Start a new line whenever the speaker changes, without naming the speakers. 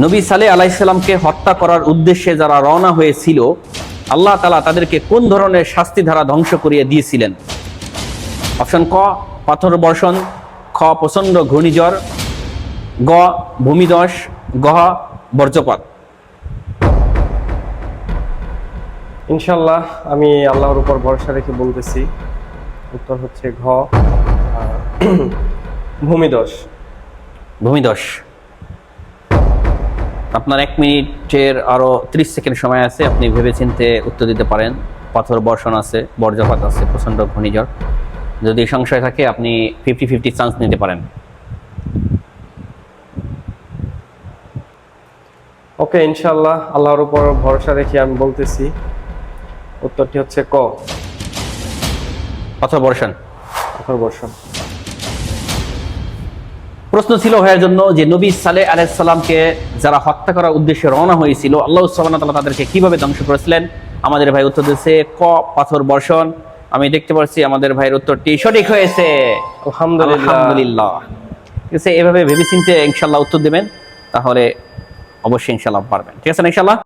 নবী সালেহ আলাইহিস সালামকে হত্যা করার উদ্দেশ্যে যারা রওনা হয়েছিল, আল্লাহ তাআলা তাদেরকে কোন ধরনের শাস্তি দ্বারা ধ্বংস করিয়ে দিয়েছিলেন? অপশন ক, পাথর বর্ষণ; খ, প্রচন্ড ঘূর্ণিঝড়; গ, ভূমিধস; গ, বজ্রপাত।
ইনশাল্লাহ আমি আল্লাহর উপর ভরসা রেখে বলতেছি, উত্তর হচ্ছে ঘ, ভূমিধস।
ভূমিধস। আপনার 1 মিনিটের আরো 30 সেকেন্ড সময় আছে, আপনি ভেবেচিন্তে উত্তর দিতে পারেন। পাথর বর্ষণ আছে, বজ্রপাত আছে, প্রচন্ড ঘূর্ণিঝড়। যদি সংশয় থাকে আপনি 50-50 চান্স নিতে পারেন।
ওকে, ইনশাল্লাহ আল্লাহর উপর ভরসা রেখে আমি বলতেছি, উত্তরটি হচ্ছে ক,
পাথর বর্ষণ।
পাথর বর্ষণ।
প্রশ্ন ছিল ভাইয়ের জন্য যে নবী সালেহ আলাইহিস সালামকে যারা হত্যা করার উদ্দেশ্যে রওনা হয়েছিল, আল্লাহ সুবহানাহু ওয়া তাআলা তাদেরকে কিভাবে ধ্বংস করেছিলেন? আমাদের ভাই উত্তর দিয়েছে ক, পাথর বর্ষণ। আমি দেখতে পাচ্ছি আমাদের ভাইয়ের উত্তরটি সঠিক হয়েছে। আলহামদুলিল্লাহ। ঠিক আছে, এভাবে ভেবেচিন্তে ইনশাআল্লাহ উত্তর দেবেন, তাহলে অবশ্যই ইনশাআল্লাহ পারবেন। ঠিক আছে না ইনশাআল্লাহ?